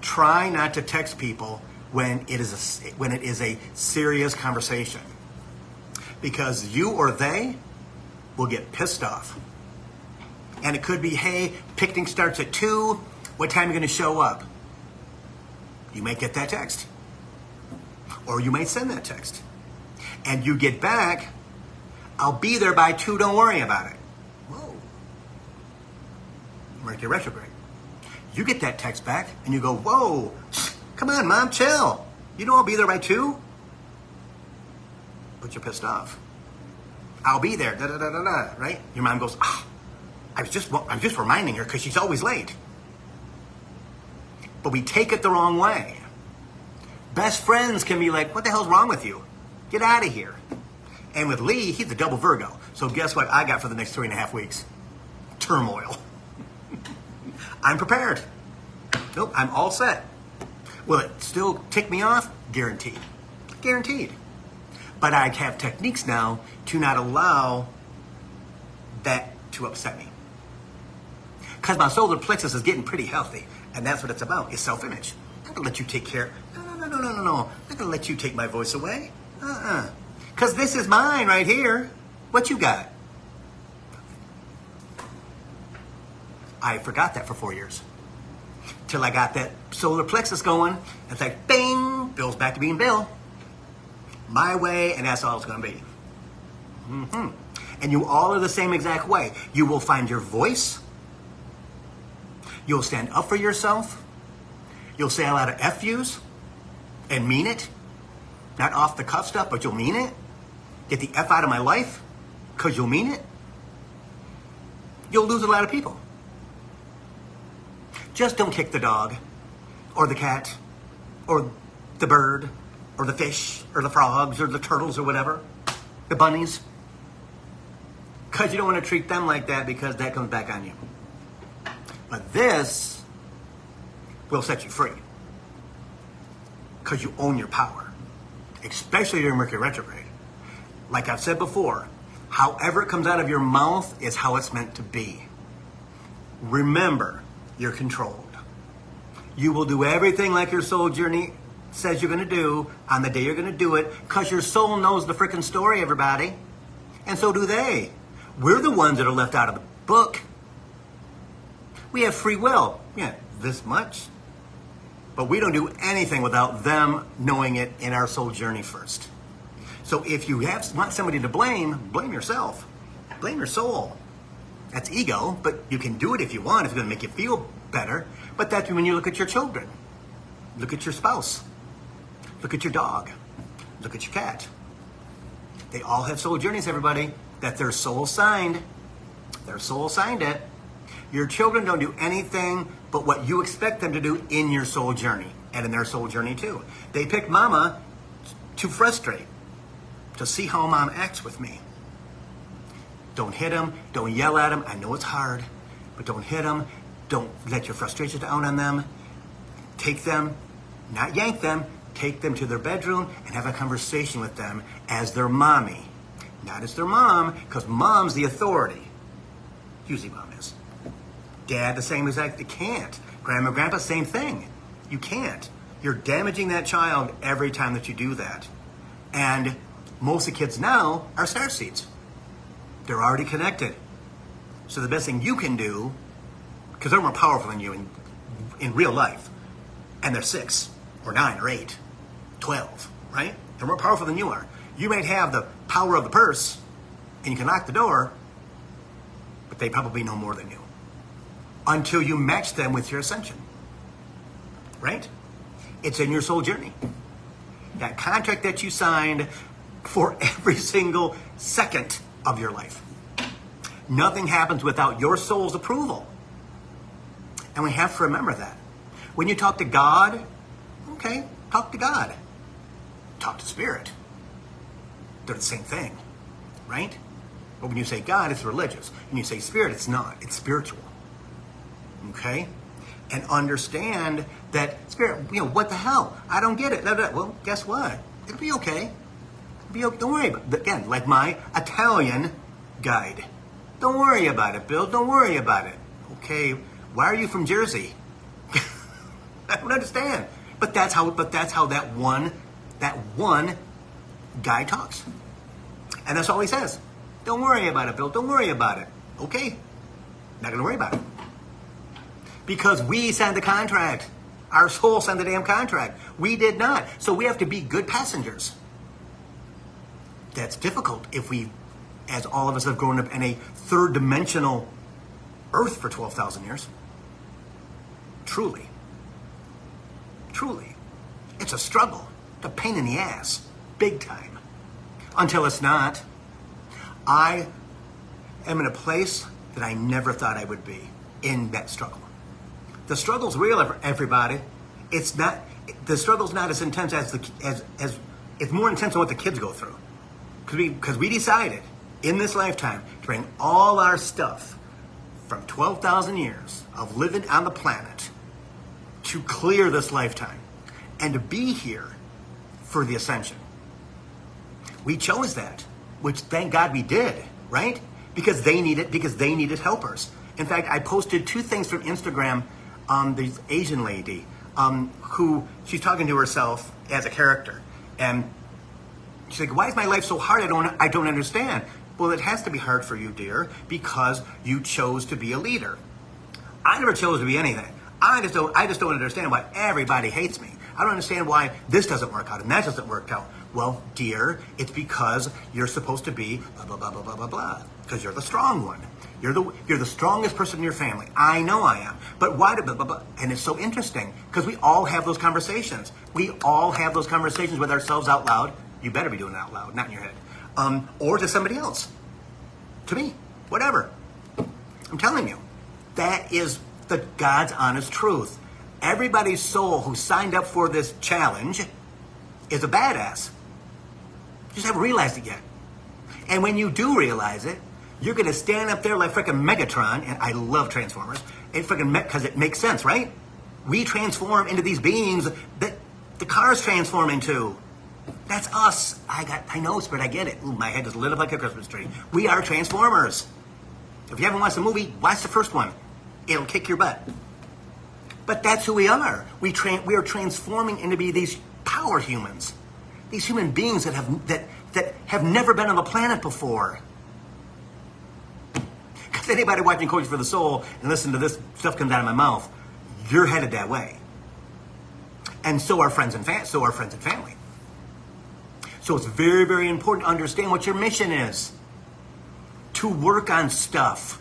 Try not to text people when it is a serious conversation, because you or they will get pissed off. And it could be, hey, picnic starts at 2, what time are you going to show up? You might get that text, or you might send that text, and you get back, I'll be there by 2, don't worry about it. Whoa. Mercury Retrograde. You get that text back, and you go, whoa, come on, Mom, chill. You know I'll be there by 2? But you're pissed off. I'll be there, da-da-da-da-da, right? Your mom goes, I'm just reminding her because she's always late. But we take it the wrong way. Best friends can be like, what the hell's wrong with you? Get out of here. And with Lee, he's a double Virgo. So guess what I got for the next 3.5 weeks? Turmoil. I'm prepared. Nope, I'm all set. Will it still tick me off? Guaranteed. Guaranteed. But I have techniques now to not allow that to upset me. Because my solar plexus is getting pretty healthy. And that's what it's about, is self-image. I'm not going to let you take care. No. I'm not going to let you take my voice away. Because this is mine right here. What you got? I forgot that for 4 years. Till I got that solar plexus going. It's like, bing, Bill's back to being Bill. My way, and that's all it's going to be. And you all are the same exact way. You will find your voice. You'll stand up for yourself. You'll say a lot of F yous and mean it. Not off the cuff stuff, but you'll mean it. Get the F out of my life because you'll mean it. You'll lose a lot of people. Just don't kick the dog or the cat or the bird or the fish or the frogs or the turtles or whatever, the bunnies. Because you don't want to treat them like that, because that comes back on you. But this will set you free. Because you own your power. Especially during Mercury Retrograde. Like I've said before, however it comes out of your mouth is how it's meant to be. Remember, you're controlled. You will do everything like your soul journey says you're going to do on the day you're going to do it, because your soul knows the freaking story, everybody. And so do they. We're the ones that are left out of the book. We have free will. Yeah, this much. But we don't do anything without them knowing it in our soul journey first. So if you want somebody to blame, blame yourself. Blame your soul. That's ego, but you can do it if you want, if it's going to make you feel better. But that's when you look at your children. Look at your spouse. Look at your dog. Look at your cat. They all have soul journeys, everybody, that their soul signed. Their soul signed it. Your children don't do anything but what you expect them to do in your soul journey and in their soul journey too. They pick mama to frustrate, to see how mom acts with me. Don't hit them. Don't yell at them. I know it's hard, but don't hit them. Don't let your frustrations down on them. Take them, not yank them, take them to their bedroom and have a conversation with them as their mommy. Not as their mom, because mom's the authority. Usually mom is. Dad, the same exact, you can't. Grandma, grandpa, same thing. You can't. You're damaging that child every time that you do that. And most of the kids now are starseeds. They're already connected. So the best thing you can do, because they're more powerful than you in real life, and they're 6 or 9 or 8, 12, right? They're more powerful than you are. You might have the power of the purse, and you can lock the door, but they probably know more than you. Until you match them with your ascension, right? It's in your soul journey. That contract that you signed for every single second of your life. Nothing happens without your soul's approval. And we have to remember that. When you talk to God, okay, talk to God. Talk to Spirit. They're the same thing, right? But when you say God, it's religious. When you say Spirit, it's not. It's spiritual. Okay? And understand that Spirit, what the hell? I don't get it. Well, guess what? It'll be okay. Don't worry about it. Again, like my Italian guide. Don't worry about it, Bill. Don't worry about it. Okay, why are you from Jersey? I don't understand. But that's how that one guy talks. And that's all he says. Don't worry about it, Bill. Don't worry about it. Okay. Not going to worry about it. Because we signed the contract. Our soul signed the damn contract. We did not. So we have to be good passengers. That's difficult if we, as all of us have grown up in a third-dimensional Earth for 12,000 years. Truly. Truly. It's a struggle. It's a pain in the ass. Big time. Until it's not. I am in a place that I never thought I would be in that struggle. The struggle's real, everybody. It's not. The struggle's not as intense as it's more intense than what the kids go through. Because we decided in this lifetime to bring all our stuff from 12,000 years of living on the planet to clear this lifetime and to be here for the ascension. We chose that, which thank God we did, right? Because they needed helpers. In fact, I posted 2 things from Instagram. This Asian lady who she's talking to herself as a character, and she's like, "Why is my life so hard? I don't understand." Well, it has to be hard for you, dear, because you chose to be a leader. I never chose to be anything. I just don't understand why everybody hates me. I don't understand why this doesn't work out and that doesn't work out. Well, dear, it's because you're supposed to be blah blah blah blah blah blah blah. Because you're the strong one. You're the strongest person in your family. I know I am. But why do blah blah blah? And it's so interesting because we all have those conversations. We all have those conversations with ourselves out loud. You better be doing it out loud, not in your head. Or to somebody else. To me. Whatever. I'm telling you. That is the God's honest truth. Everybody's soul who signed up for this challenge is a badass. You just haven't realized it yet. And when you do realize it, you're going to stand up there like freaking Megatron, and I love Transformers, and freaking because it makes sense, right? We transform into these beings that the cars transform into. That's us. I know, Spirit, I get it. Ooh, my head is lit up like a Christmas tree. We are Transformers. If you haven't watched the movie, watch the first one. It'll kick your butt. But that's who we are. We are transforming into be these power humans. These human beings that have never been on the planet before. Because anybody watching Coaching for the Soul and listen to this stuff comes out of my mouth, you're headed that way. And so are friends and family. So it's very, very important to understand what your mission is. To work on stuff.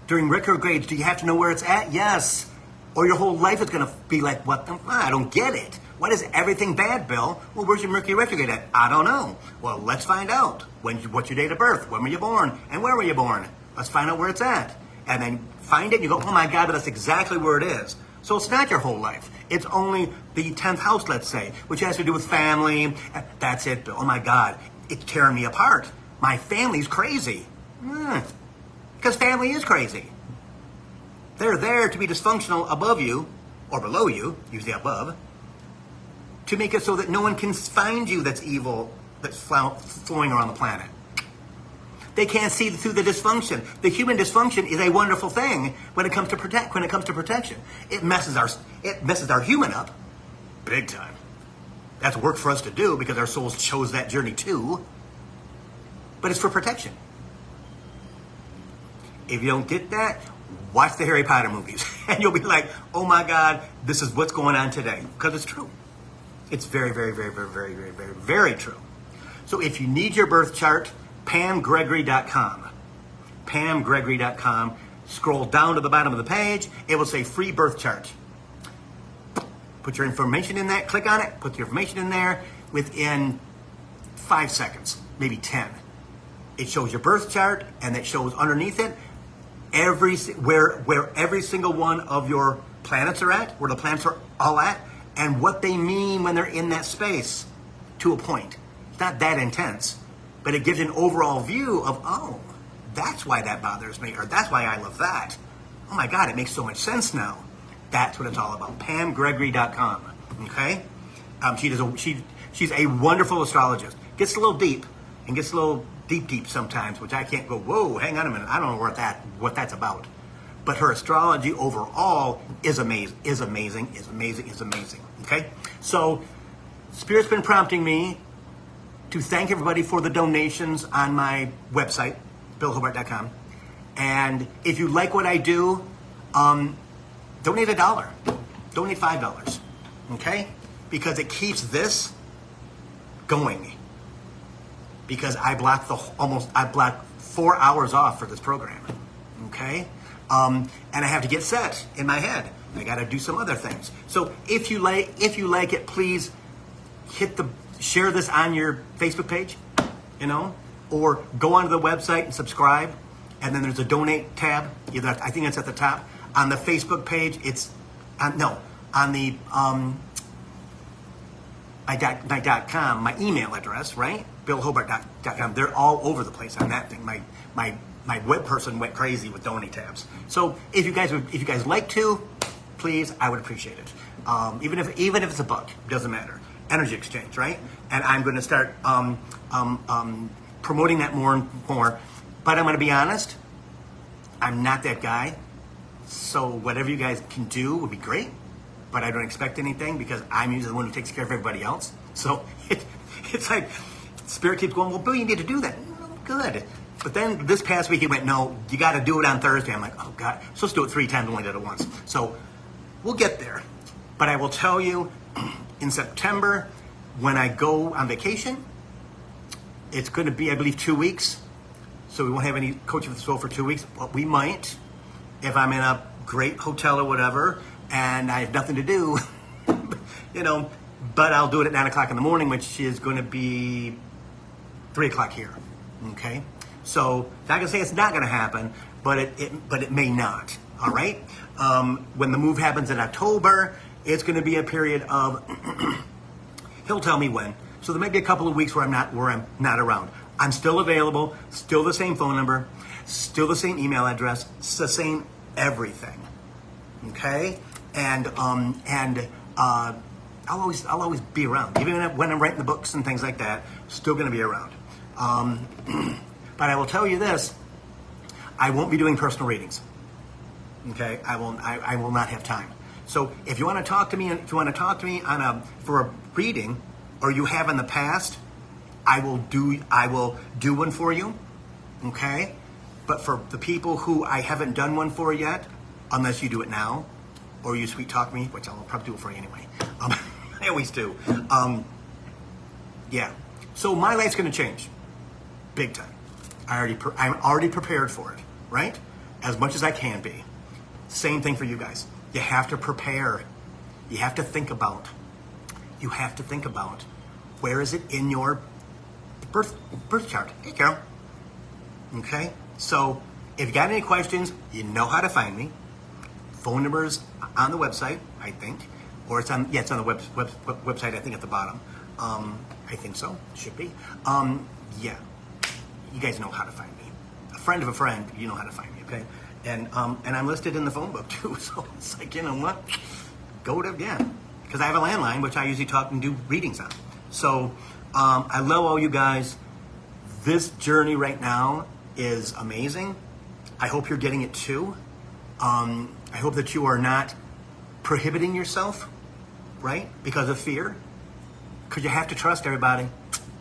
During retrogrades, do you have to know where it's at? Yes. Or your whole life is going to be like, what the? I don't get it. Why is everything bad, Bill? Well, where's your Mercury Retrograde at? I don't know. Well, let's find out. What's your date of birth? When were you born? And where were you born? Let's find out where it's at. And then find it, and you go, oh my God, but that's exactly where it is. So it's not your whole life. It's only the 10th house, let's say, which has to do with family. That's it, Bill. Oh my God, it's tearing me apart. My family's crazy. Because family is crazy. They're there to be dysfunctional above you, or below you, usually above, to make it so that no one can find you that's evil, that's flowing around the planet. They can't see through the dysfunction. The human dysfunction is a wonderful thing when it comes to protection. It messes our human up big time. That's work for us to do because our souls chose that journey too. But it's for protection. If you don't get that, watch the Harry Potter movies. And you'll be like, oh my God, this is what's going on today. Because it's true. It's very, very, very, very, very, very, very, very true. So if you need your birth chart, PamGregory.com. PamGregory.com. Scroll down to the bottom of the page. It will say free birth chart. Put your information in that. Click on it. Put your information in there. Within 5 seconds, maybe 10. It shows your birth chart, and it shows underneath it where every single one of your planets are at, where the planets are all at, and what they mean when they're in that space to a point. It's not that intense, but it gives you an overall view of, oh, that's why that bothers me, or that's why I love that. Oh my God, it makes so much sense now. That's what it's all about. PamGregory.com. Okay? She's a wonderful astrologist. Gets a little deep, and gets a little deep sometimes, which I can't go, whoa, hang on a minute. I don't know what that's about. But her astrology overall is amazing. Okay? So, Spirit's been prompting me to thank everybody for the donations on my website, billhobart.com. And if you like what I do, donate $1. Donate $5. Okay? Because it keeps this going. Because I blocked 4 hours off for this program. Okay? And I have to get set in my head. I got to do some other things. So if you like it, please share this on your Facebook page, or go onto the website and subscribe. And then there's a donate tab. I think it's at the top. On the Facebook page, it's on the my.com, my email address, right? billhobart.com. They're all over the place on that thing. My web person went crazy with donate tabs. So if you guys like to, please, I would appreciate it. Even if it's $1, doesn't matter. Energy exchange, right? And I'm going to start promoting that more and more. But I'm going to be honest, I'm not that guy. So whatever you guys can do would be great. But I don't expect anything because I'm usually the one who takes care of everybody else. So it's like Spirit keeps going, well, Bill, you need to do that. Good. But then this past week he went, no, you got to do it on Thursday. I'm like, oh, God. So let's do it 3 times, only did it once. So we'll get there. But I will tell you, in September, when I go on vacation, it's going to be, I believe, 2 weeks. So we won't have any Coaching for the Soul for 2 weeks. But we might, if I'm in a great hotel or whatever, and I have nothing to do, but I'll do it at 9 o'clock in the morning, which is going to be 3 o'clock here. Okay? So, not going to say it's not going to happen, but it may not. All right? When the move happens in October, it's going to be a period of, he'll tell me when. So there may be a couple of weeks where I'm not around. I'm still available, still the same phone number, still the same email address, it's the same everything. Okay? And I'll always be around. Even when I'm writing the books and things like that, still going to be around. But I will tell you this, I won't be doing personal readings. Okay? I will not have time. So if you want to talk to me, for a reading, or you have in the past, I will do one for you. Okay? But for the people who I haven't done one for yet, unless you do it now, or you sweet talk me, which I'll probably do it for you anyway. I always do. Yeah. So my life's going to change, big time. I'm already prepared for it, right? As much as I can be. Same thing for you guys. You have to prepare. You have to think about. Where is it in your birth chart? Hey, Carol. Okay. So if you got any questions, you know how to find me. Phone numbers on the website, I think, or it's on the website. I think at the bottom. I think so. Should be. Yeah. You guys know how to find me. A friend of a friend, you know how to find me. Okay. And I'm listed in the phone book too. So it's like, you know what? Because I have a landline which I usually talk and do readings on. So I love all you guys. This journey right now is amazing. I hope you're getting it too. I hope that you are not prohibiting yourself, right? Because of fear. Because you have to trust, everybody.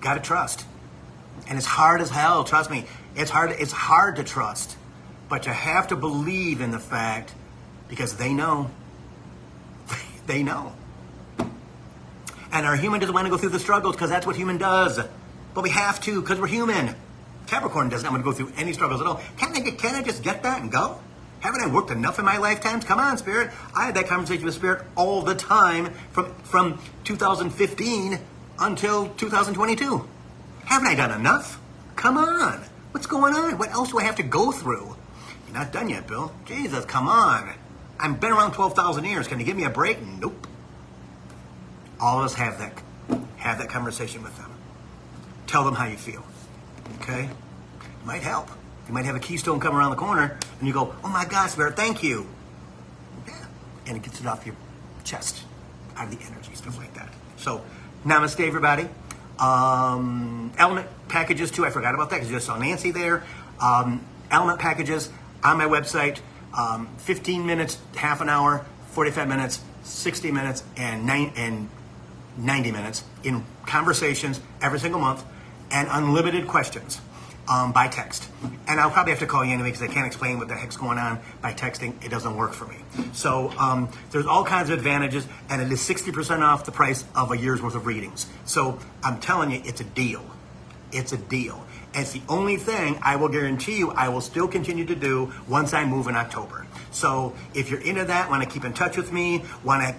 Got to trust. And it's hard as hell, trust me. It's hard to trust. But you have to believe in the fact, because they know. They know. And our human doesn't want to go through the struggles because that's what human does. But we have to because we're human. Capricorn doesn't want to go through any struggles at all. Can't I just get that and go? Haven't I worked enough in my lifetimes? Come on, Spirit. I had that conversation with Spirit all the time from 2015 until 2022. Haven't I done enough? Come on. What's going on? What else do I have to go through? You're not done yet, Bill. Jesus, come on. I've been around 12,000 years. Can you give me a break? Nope. All of us have that conversation with them. Tell them how you feel. Okay? It might help. You might have a keystone come around the corner and you go, oh my God, Spirit, thank you. Yeah. And it gets it off your chest, out of the energy, stuff like that. So, namaste, everybody. Element packages, too. I forgot about that because you just saw Nancy there. Element packages on my website. 15 minutes, half an hour, 45 minutes, 60 minutes, and 90 minutes in conversations every single month, and unlimited questions by text. And I'll probably have to call you anyway because I can't explain what the heck's going on by texting. It doesn't work for me. So there's all kinds of advantages, and it is 60% off the price of a year's worth of readings. So I'm telling you, it's a deal. It's a deal. And it's the only thing I will guarantee you I will still continue to do once I move in October. So if you're into that, want to keep in touch with me, want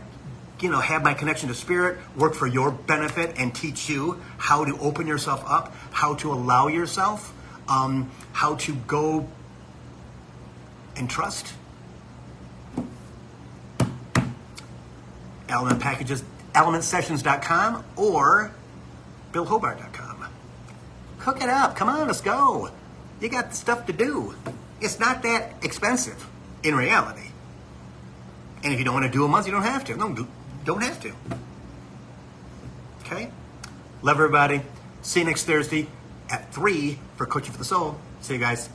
to have my connection to Spirit, work for your benefit and teach you how to open yourself up, how to allow yourself, how to go and trust. Element packages, elementsessions.com or billhobart.com. Hook it up. Come on, let's go. You got stuff to do. It's not that expensive in reality. And if you don't want to do a month, you don't have to. No, don't have to. Okay? Love everybody. See you next Thursday at 3 for Coaching for the Soul. See you guys.